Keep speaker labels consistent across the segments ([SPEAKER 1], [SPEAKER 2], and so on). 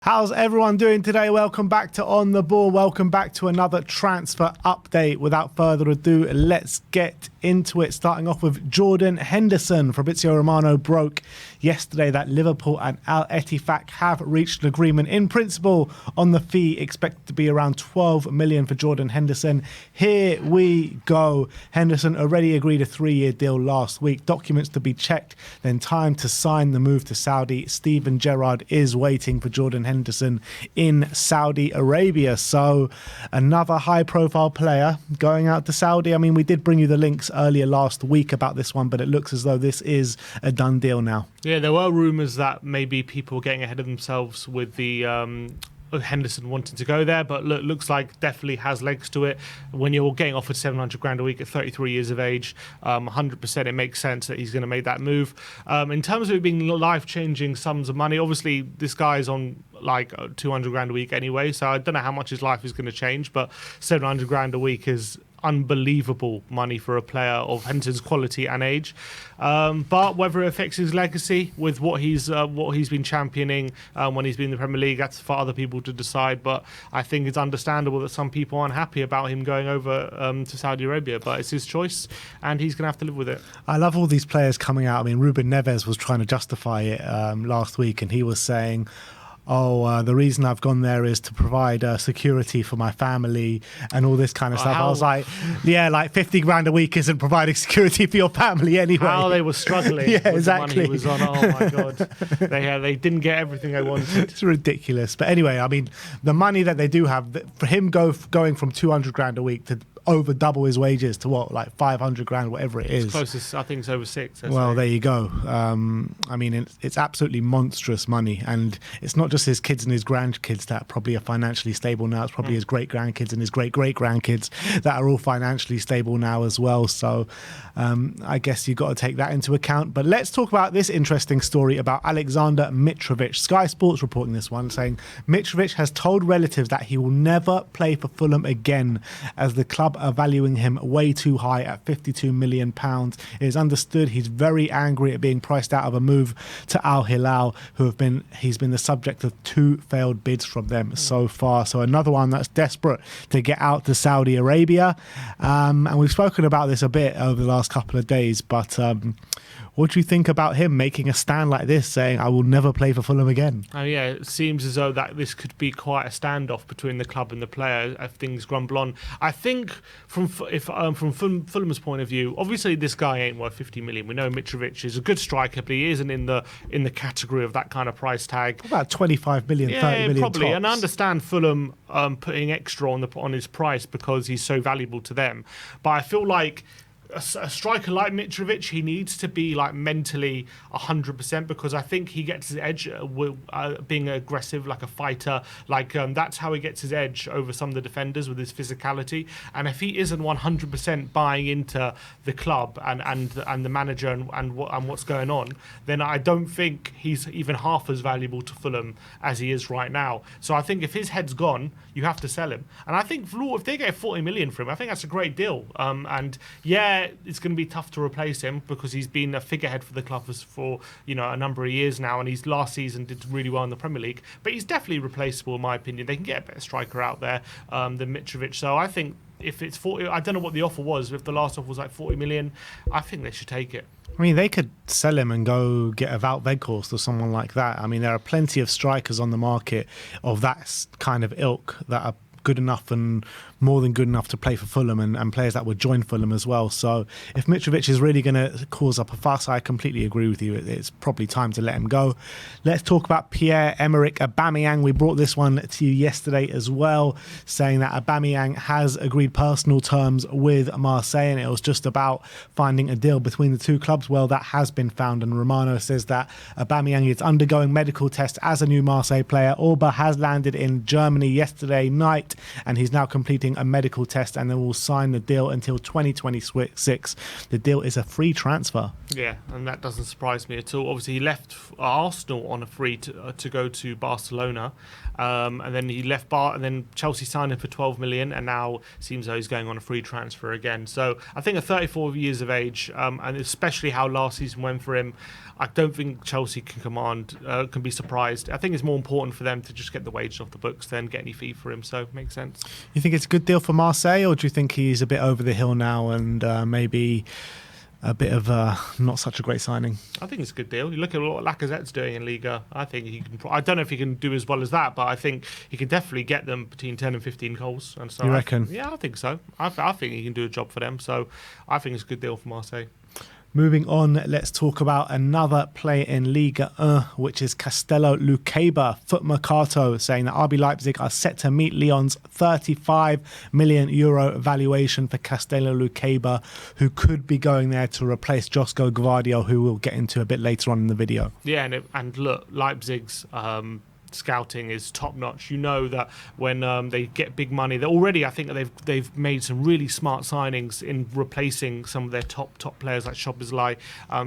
[SPEAKER 1] How's everyone doing today? Welcome back to On The Ball. Welcome back to another transfer update. Without further ado, let's get into it. Starting off with Jordan Henderson. Fabrizio Romano broke yesterday that Liverpool and Al Ettifaq have reached an agreement in principle on the fee expected to be around 12 million for Jordan Henderson. Here we go. Henderson already agreed a 3-year deal last week. Documents to be checked, then time to sign the move to Saudi. Steven Gerrard is waiting for Jordan Henderson in Saudi Arabia. So another high-profile player going out to Saudi. I mean, we did bring you the links earlier last week about this one, but it looks as though this is a done deal now.
[SPEAKER 2] Yeah, there were rumours that maybe people were getting ahead of themselves with the Henderson wanting to go there, but looks like definitely has legs to it. When you're getting offered 700 grand a week at 33 years of age, 100% it makes sense that he's going to make that move. In terms of it being life-changing sums of money, obviously this guy's on like 200 grand a week anyway, so I don't know how much his life is going to change, but 700 grand a week is unbelievable money for a player of Henderson's quality and age. But whether it affects his legacy with what he's been championing when he's been in the Premier League, that's for other people to decide. But I think it's understandable that some people aren't happy about him going over to Saudi Arabia, but it's his choice and he's going to have to live with it.
[SPEAKER 1] I love all these players coming out. I mean, Ruben Neves was trying to justify it last week, and he was saying, the reason I've gone there is to provide security for my family and all this kind of stuff. I was like, yeah, like 50 grand a week isn't providing security for your family anyway.
[SPEAKER 2] How they were struggling
[SPEAKER 1] yeah,
[SPEAKER 2] with
[SPEAKER 1] exactly.
[SPEAKER 2] the money he was on. Oh my God. They didn't get everything they wanted.
[SPEAKER 1] It's ridiculous. But anyway, I mean, the money that they do have, for him going from 200 grand a week to over double his wages to what, like 500 grand, whatever it is.
[SPEAKER 2] It's closest, I think it's over 6.
[SPEAKER 1] Well, there you go. I mean, it's absolutely monstrous money, and it's not just his kids and his grandkids that probably are financially stable now. It's probably his great-grandkids and his great-great-grandkids that are all financially stable now as well. So I guess you've got to take that into account. But let's talk about this interesting story about Aleksandar Mitrovic. Sky Sports reporting this one, saying Mitrovic has told relatives that he will never play for Fulham again, as the club are valuing him way too high at £52 million. It is understood he's very angry at being priced out of a move to Al Hilal, he's been the subject of 2 failed bids from them so far. So another one that's desperate to get out to Saudi Arabia. And we've spoken about this a bit over the last couple of days, but what do you think about him making a stand like this, saying, I will never play for Fulham again?
[SPEAKER 2] Oh yeah, it seems as though that this could be quite a standoff between the club and the player if things grumble on. I think from Fulham's point of view, obviously this guy ain't worth 50 million. We know Mitrovic is a good striker, but he isn't in the category of that kind of price tag.
[SPEAKER 1] About 25 million,
[SPEAKER 2] yeah,
[SPEAKER 1] 30 million
[SPEAKER 2] probably.
[SPEAKER 1] tops.
[SPEAKER 2] And I understand Fulham putting extra on his price because he's so valuable to them. But I feel like a striker like Mitrovic, he needs to be like mentally 100%, because I think he gets his edge being aggressive, like a fighter. Like that's how he gets his edge over some of the defenders, with his physicality. And if he isn't 100% buying into the club and the manager and what's going on, then I don't think he's even half as valuable to Fulham as he is right now. So I think if his head's gone, you have to sell him. And I think if they get 40 million for him, I think that's a great deal. And yeah, it's going to be tough to replace him because he's been a figurehead for the club for a number of years now, and his last season did really well in the Premier League. But he's definitely replaceable in my opinion. They can get a better striker out there than Mitrovic. So I think if it's 40, I don't know what the offer was. If the last offer was like 40 million, I think they should take it.
[SPEAKER 1] I mean, they could sell him and go get a Wout Weghorst or someone like that. I mean, there are plenty of strikers on the market of that kind of ilk that are good enough and more than good enough to play for Fulham, and players that would join Fulham as well. So if Mitrovic is really going to cause up a fuss, I completely agree with you. It's probably time to let him go. Let's talk about Pierre-Emerick Aubameyang. We brought this one to you yesterday as well, saying that Aubameyang has agreed personal terms with Marseille, and it was just about finding a deal between the two clubs. Well, that has been found, and Romano says that Aubameyang is undergoing medical tests as a new Marseille player. Auba has landed in Germany yesterday night, and he's now completing a medical test, and then will sign the deal until 2026. The deal is a free transfer.
[SPEAKER 2] Yeah, and that doesn't surprise me at all. Obviously, he left Arsenal on a free to go to Barcelona, and then he left and then Chelsea signed him for 12 million, and now seems though he's going on a free transfer again. So I think at 34 years of age, and especially how last season went for him, I don't think Chelsea can be surprised. I think it's more important for them to just get the wages off the books than get any fee for him. So makes sense.
[SPEAKER 1] You think it's a good deal for Marseille, or do you think he's a bit over the hill now and maybe a bit of not such a great signing?
[SPEAKER 2] I think it's a good deal. You look at what Lacazette's doing in Liga. I think he can. I don't know if he can do as well as that, but I think he can definitely get them between 10 and 15 goals. And so
[SPEAKER 1] you reckon?
[SPEAKER 2] Yeah, I think so. I think he can do a job for them. So I think it's a good deal for Marseille.
[SPEAKER 1] Moving on, let's talk about another player in Liga 1, which is CASTELLO LUKEBA. Foot Mercato saying that RB Leipzig are set to meet Lyon's €35 million valuation for CASTELLO LUKEBA, who could be going there to replace Josko Gvardiol, who we'll get into a bit later on in the video.
[SPEAKER 2] Yeah, and look, Leipzig's scouting is top notch. You know that when they get big money, they already, I think that they've made some really smart signings in replacing some of their top players like Szoboszlai.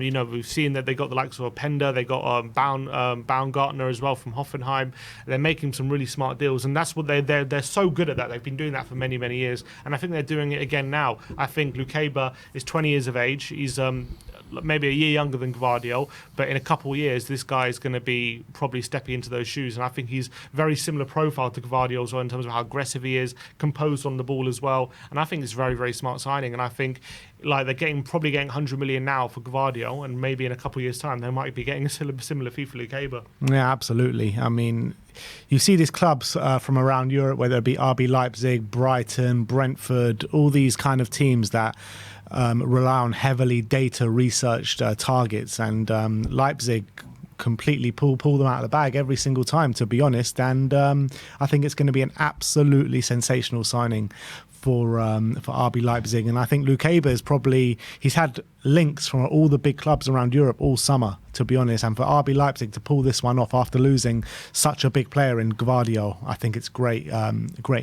[SPEAKER 2] You know, we've seen that they got the likes of Openda, they got Baumgartner as well from Hoffenheim. They're making some really smart deals, and that's what they're so good at that. They've been doing that for many years, and I think they're doing it again now. I think Lukeba is 20 years of age. He's maybe a year younger than Gvardiol, but in a couple of years, this guy is going to be probably stepping into those shoes. And I think he's very similar profile to Gvardiol as well in terms of how aggressive he is, composed on the ball as well. And I think it's very smart signing. And I think like they're probably getting 100 million now for Gvardiol, and maybe in a couple of years' time they might be getting a similar fee for Lukeba.
[SPEAKER 1] Yeah, absolutely. I mean, you see these clubs from around Europe, whether it be RB Leipzig, Brighton, Brentford, all these kind of teams that rely on heavily data researched targets, and Leipzig completely pull them out of the bag every single time, to be honest. And I think it's going to be an absolutely sensational signing for RB Leipzig. And I think Lukeba is he's had links from all the big clubs around Europe all summer, to be honest. And for RB Leipzig to pull this one off after losing such a big player in Gvardiol, I think it's great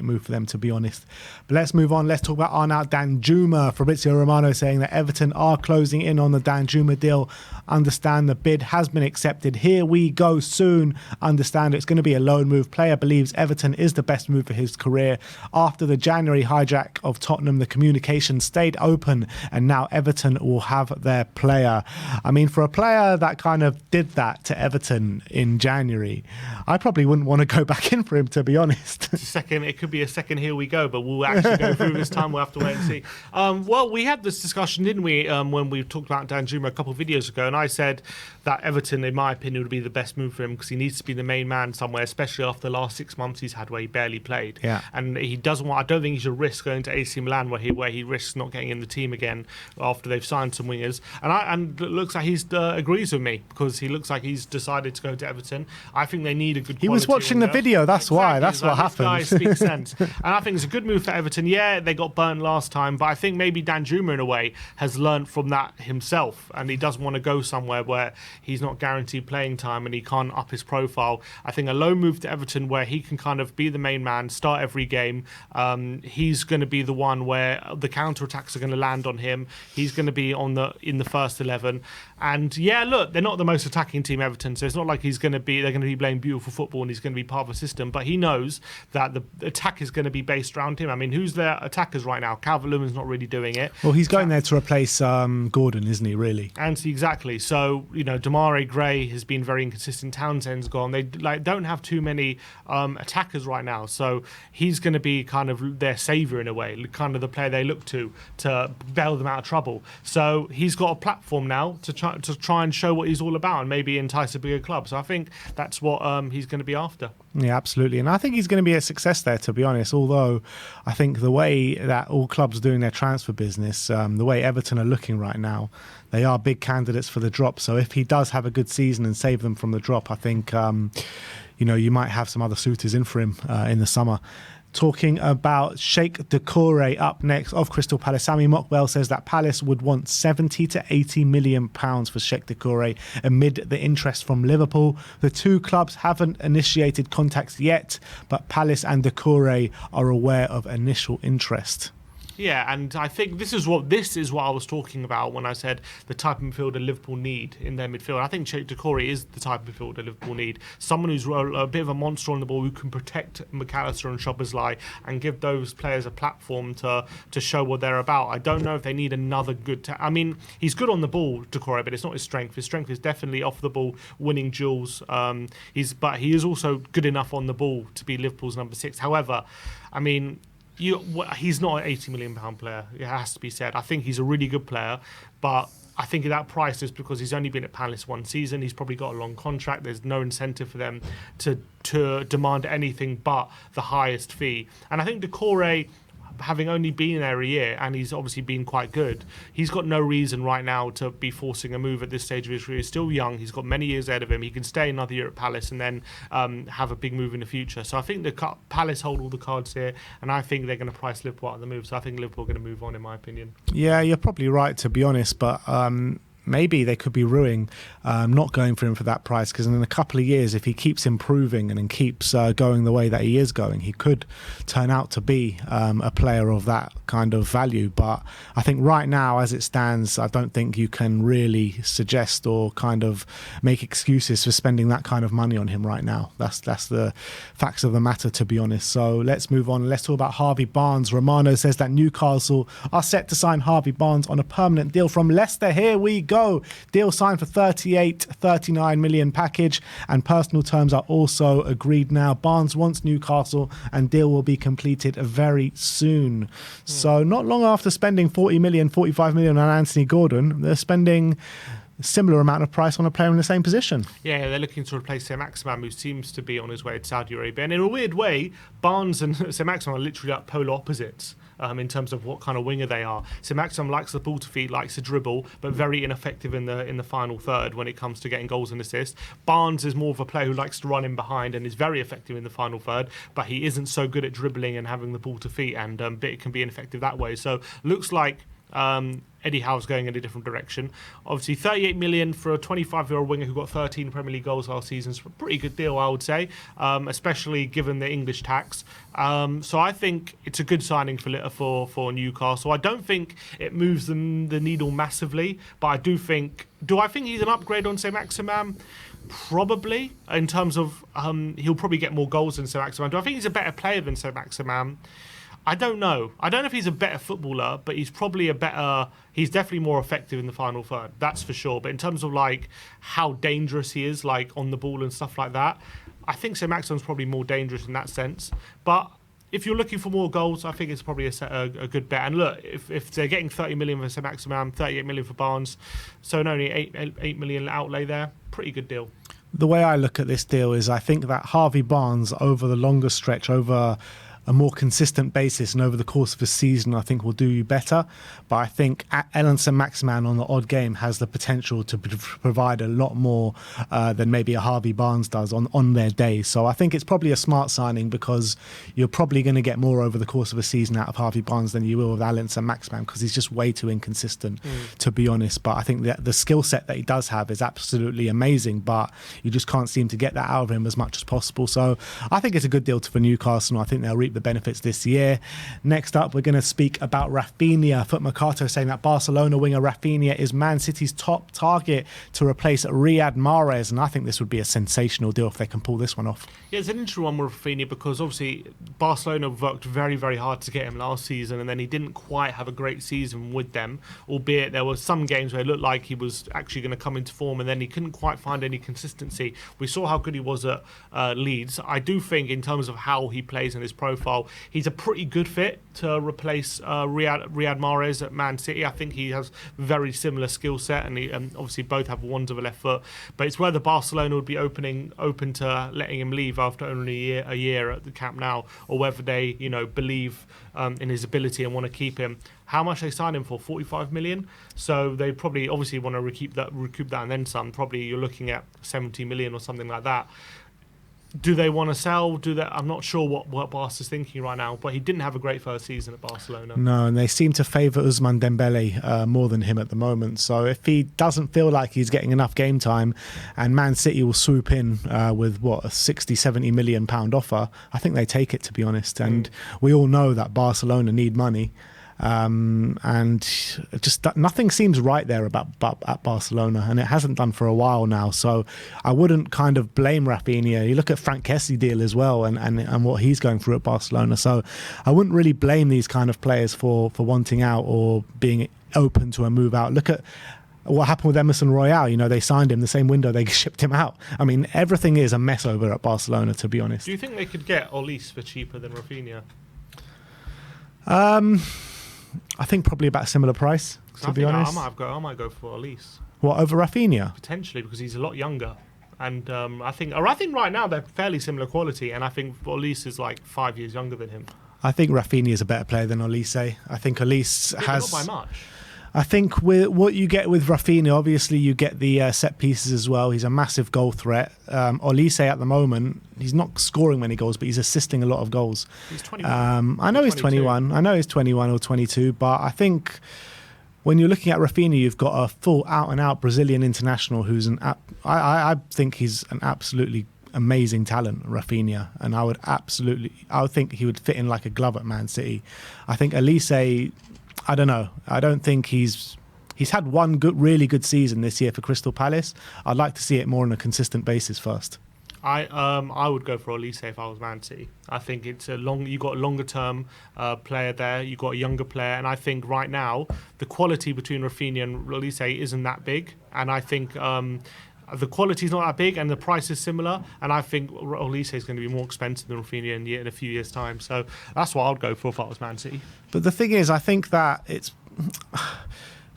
[SPEAKER 1] move for them, to be honest. But let's move on. Let's talk about Arnaut Danjuma. Fabrizio Romano saying that Everton are closing in on the Danjuma deal. Understand the bid has been accepted. Here we go soon. Understand it's going to be a loan move. Player believes Everton is the best move for his career. After the January hijack of Tottenham, the communication stayed open, and now Everton will have their player. I mean, for a player that kind of did that to Everton in January, I probably wouldn't want to go back in for him, to be honest.
[SPEAKER 2] It could be a second here we go, but we'll actually go through this time. We'll have to wait and see. Well, we had this discussion, didn't we, when we talked about Danjuma a couple of videos ago, and I said that Everton, in my opinion, would be the best move for him because he needs to be the main man somewhere, especially after the last 6 months he's had where he barely played.
[SPEAKER 1] Yeah.
[SPEAKER 2] And he doesn't want. I don't think he should risk going to AC Milan where he risks not getting in the team again after they've signed some wingers. And it looks like he agrees with me because he looks like he's decided to go to Everton. I think they need a good.
[SPEAKER 1] He was watching the video. That's why. That's what happened.
[SPEAKER 2] This guy speaks sense, and I think it's a good move for Everton. Yeah, they got burnt last time, but I think maybe Danjuma in a way has learned from that himself, and he doesn't want to go somewhere where he's not guaranteed playing time and he can't up his profile. I think a loan move to Everton where he can kind of be the main man, start every game. He's going to be the one where the counter attacks are going to land on him. He's going to be in the first 11. And yeah, look, they're not the most attacking team, Everton, so it's not like they're going to be playing beautiful football and he's going to be part of a system, but he knows that the attack is going to be based around him. I mean, who's their attackers right now? Calvert-Lewin's not really doing it.
[SPEAKER 1] Well, he's going there to replace Gordon, isn't he, really?
[SPEAKER 2] Exactly. So, Demarai Gray has been very inconsistent. Townsend's gone. They don't have too many attackers right now, so he's going to be kind of their saviour in a way, kind of the player they look to bail them out of trouble. So he's got a platform now to try and show what he's all about and maybe entice a bigger club. So I think that's what he's going to be after.
[SPEAKER 1] Yeah, absolutely. And I think he's going to be a success there, to be honest, although I think the way that all clubs are doing their transfer business, the way Everton are looking right now, they are big candidates for the drop. So if he does have a good season and save them from the drop, I think, you might have some other suitors in for him in the summer. Talking about Sheikh Doucouré up next of Crystal Palace. Sammy Mockwell says that Palace would want 70 to 80 million pounds for Sheikh Doucouré amid the interest from Liverpool. The two clubs haven't initiated contacts yet, but Palace and Doucouré are aware of initial interest.
[SPEAKER 2] Yeah, and I think this is what I was talking about when I said the type of midfielder Liverpool need in their midfield. I think Decore is the type of midfielder Liverpool need. Someone who's a bit of a monster on the ball, who can protect McAllister and Szoboszlai and give those players a platform to show what they're about. I don't know if they need another good... I mean, he's good on the ball, Decore, but it's not his strength. His strength is definitely off the ball, winning duels. But he is also good enough on the ball to be Liverpool's number 6. However, I mean... he's not an £80 million player, it has to be said. I think he's a really good player, but I think that price is because he's only been at Palace 1 season. He's probably got a long contract. There's no incentive for them to demand anything but the highest fee. And I think Decore, having only been there a year, and he's obviously been quite good, he's got no reason right now to be forcing a move at this stage of his career. He's still young. He's got many years ahead of him. He can stay another year at Palace and then have a big move in the future. So I think Palace hold all the cards here, and I think they're going to price Liverpool out of the move. So I think Liverpool are going to move on, in my opinion. Yeah,
[SPEAKER 1] you're probably right, to be honest, but... maybe they could be ruining not going for him for that price, because in a couple of years, if he keeps improving and keeps going the way that he is going, he could turn out to be a player of that kind of value. But I think right now, as it stands, I don't think you can really suggest or kind of make excuses for spending that kind of money on him right now. That's the facts of the matter, to be honest. So let's move on. Let's talk about Harvey Barnes. Romano says that Newcastle are set to sign Harvey Barnes on a permanent deal from Leicester. Here we go. Deal signed for 39 million package, and personal terms are also agreed now. Barnes wants Newcastle, and deal will be completed very soon. So not long after spending 45 million on Anthony Gordon, they're spending similar amount of price on a player in the same position.
[SPEAKER 2] Yeah, they're looking to replace Saint-Maximin, who seems to be on his way to Saudi Arabia. And in a weird way, Barnes and Saint-Maximin are literally like polar opposites in terms of what kind of winger they are. Saint-Maximin likes the ball to feet, likes to dribble, but very ineffective in the final third when it comes to getting goals and assists. Barnes is more of a player who likes to run in behind and is very effective in the final third, but he isn't so good at dribbling and having the ball to feet, and it can be ineffective that way. So looks like Eddie Howe's going in a different direction. Obviously, 38 million for a 25-year-old winger who got 13 Premier League goals last season is a pretty good deal, I would say, especially given the English tax. So I think it's a good signing for Newcastle. I don't think it moves the needle massively, but I do think... Do I think he's an upgrade on Saint-Maximin? Probably, in terms of he'll probably get more goals than Saint-Maximin. Do I think he's a better player than Saint-Maximin? I don't know. I don't know if he's a better footballer, but he's probably he's definitely more effective in the final third, that's for sure. But in terms of like how dangerous he is, like on the ball and stuff like that, I think Saint-Maximin's probably more dangerous in that sense. But if you're looking for more goals, I think it's probably a good bet. And look, if they're getting 30 million for Saint-Maximin, 38 million for Barnes, so only 8 million outlay there, pretty good deal.
[SPEAKER 1] The way I look at this deal is I think that Harvey Barnes, over the longer stretch, over a more consistent basis and over the course of a season, I think will do you better. But I think Ellen Saint-Maximin on the odd game has the potential to provide a lot more than maybe a Harvey Barnes does on their day. So I think it's probably a smart signing, because you're probably going to get more over the course of a season out of Harvey Barnes than you will with Ellen Saint-Maximin, because he's just way too inconsistent, to be honest. But I think that the skill set that he does have is absolutely amazing, but you just can't seem to get that out of him as much as possible. So I think it's a good deal for Newcastle, and I think they'll reap the benefits this year. Next up, we're going to speak about RAPHINHA. Foot Mercato saying that Barcelona winger RAPHINHA is Man City's top target to replace Riyad Mahrez, and I think this would be a sensational deal if they can pull this one off.
[SPEAKER 2] Yeah, it's an interesting one with RAPHINHA, because obviously Barcelona worked very, very hard to get him last season, and then he didn't quite have a great season with them, albeit there were some games where it looked like he was actually going to come into form, and then he couldn't quite find any consistency. We saw how good he was at Leeds. I do think in terms of how he plays and his profile, he's a pretty good fit to replace Riyad Mahrez at Man City. I think he has very similar skill set, and obviously both have wands of a left foot. But it's whether Barcelona would be open to letting him leave after only a year at the Camp Nou, or whether they believe in his ability and want to keep him. How much they signed him for? 45 million. So they probably obviously want to recoup that and then some. Probably you're looking at 70 million or something like that. Do they want to sell? I'm not sure what Barca's thinking right now, but he didn't have a great first season at Barcelona.
[SPEAKER 1] No, and they seem to favour Ousmane Dembele more than him at the moment. So if he doesn't feel like he's getting enough game time, and Man City will swoop in with a 60-70 million pound offer, I think they take it, to be honest. And we all know that Barcelona need money. and just nothing seems right there at Barcelona, and it hasn't done for a while now. So I wouldn't kind of blame Raphinha. You look at Frank Kessie deal as well, and what he's going through at Barcelona. So I wouldn't really blame these kind of players for wanting out or being open to a move out. Look at what happened with Emerson Royale. You know, they signed him the same window they shipped him out. I mean, everything is a mess over at Barcelona, to be honest.
[SPEAKER 2] Do you think they could get Olise for cheaper than Raphinha?
[SPEAKER 1] I think probably about a similar price, to be honest.
[SPEAKER 2] I might go for Olise.
[SPEAKER 1] What, over Raphinha?
[SPEAKER 2] Potentially, because he's a lot younger. And I think right now they're fairly similar quality, and I think Olise is like 5 years younger than him.
[SPEAKER 1] I think Raphinha is a better player than Olise. I think Olise has...
[SPEAKER 2] Not by much.
[SPEAKER 1] I think with what you get with Raphinha, obviously you get the set pieces as well. He's a massive goal threat. Olise at the moment, he's not scoring many goals, but he's assisting a lot of goals.
[SPEAKER 2] He's 21.
[SPEAKER 1] I know he's 21. I know he's 21 or 22, but I think when you're looking at Raphinha, you've got a full out-and-out Brazilian international who's I think he's an absolutely amazing talent, Raphinha, and I would think he would fit in like a glove at Man City. I think Olise, I don't know. I don't think he's had one really good season this year for Crystal Palace. I'd like to see it more on a consistent basis first.
[SPEAKER 2] I would go for Olise if I was Man City. I think it's you got a longer term player there. You got a younger player, and I think right now the quality between Raphinha and Olise isn't that big, and I think the quality is not that big, and the price is similar. And I think Olise is going to be more expensive than Raphinha in a few years' time. So that's what I would go for if I was Man City. But
[SPEAKER 1] the thing is, I think that it's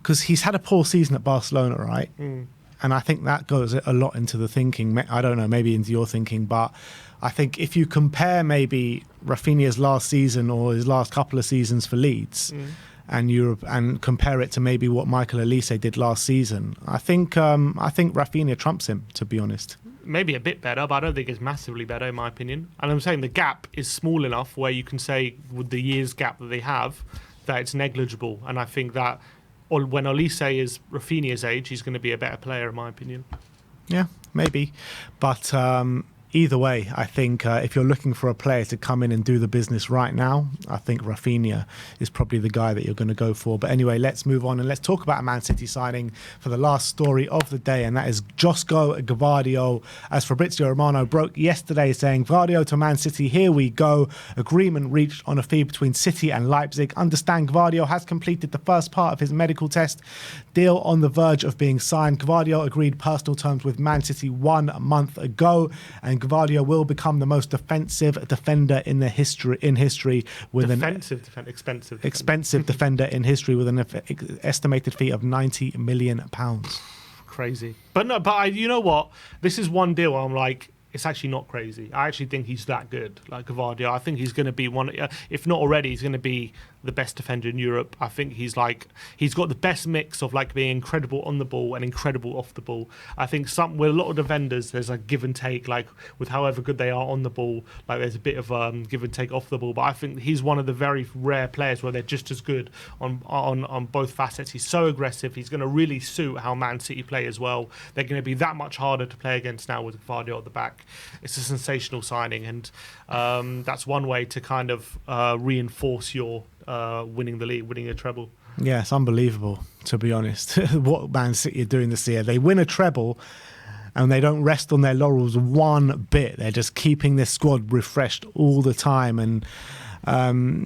[SPEAKER 1] because he's had a poor season at Barcelona, right? And I think that goes a lot into the thinking. I don't know, maybe into your thinking, but I think if you compare maybe Raphinha's last season or his last couple of seasons for Leeds, and compare it to maybe what Michael Olise did last season, I think Raphinha trumps him, to be honest.
[SPEAKER 2] Maybe a bit better, but I don't think it's massively better in my opinion. And I'm saying the gap is small enough where you can say with the years gap that they have that it's negligible. And I think that when Olise is Raphinha's age, he's going to be a better player in my opinion.
[SPEAKER 1] Yeah, maybe. But either way, I think if you're looking for a player to come in and do the business right now, I think Raphinha is probably the guy that you're going to go for. But anyway, let's move on and let's talk about a Man City signing for the last story of the day, and that is Josko Gvardiol, as Fabrizio Romano broke yesterday, saying Gvardiol to Man City, here we go. Agreement reached on a fee between City and Leipzig. Understand Gvardiol has completed the first part of his medical test. Deal on the verge of being signed. Gvardiol agreed personal terms with Man City 1 month ago, and Gvardiol will become the most defensive defender in history with expensive defender in history with an estimated fee of £90 million.
[SPEAKER 2] Crazy. But you know what? This is one deal where I'm like, it's actually not crazy. I actually think he's that good, like Gvardiol. I think he's going to be one, if not already, he's going to be the best defender in Europe. I think he's got the best mix of like being incredible on the ball and incredible off the ball. I think with a lot of defenders, there's a give and take, like with however good they are on the ball, like there's a bit of give and take off the ball. But I think he's one of the very rare players where they're just as good on both facets. He's so aggressive. He's going to really suit how Man City play as well. They're going to be that much harder to play against now with Gvardiol at the back. It's a sensational signing, and that's one way to kind of reinforce your winning the league, winning a treble.
[SPEAKER 1] Yeah, it's unbelievable, to be honest, what Man City are doing this year. They win a treble and they don't rest on their laurels one bit. They're just keeping their squad refreshed all the time. And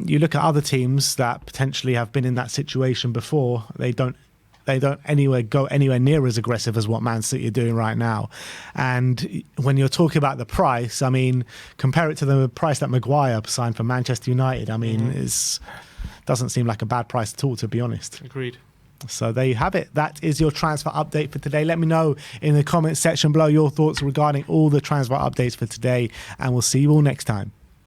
[SPEAKER 1] you look at other teams that potentially have been in that situation before, they don't go anywhere near as aggressive as what Man City are doing right now. And when you're talking about the price, I mean, compare it to the price that Maguire signed for Manchester United. I mean, it doesn't seem like a bad price at all, to be honest.
[SPEAKER 2] Agreed.
[SPEAKER 1] So there you have it. That is your transfer update for today. Let me know in the comments section below your thoughts regarding all the transfer updates for today, and we'll see you all next time.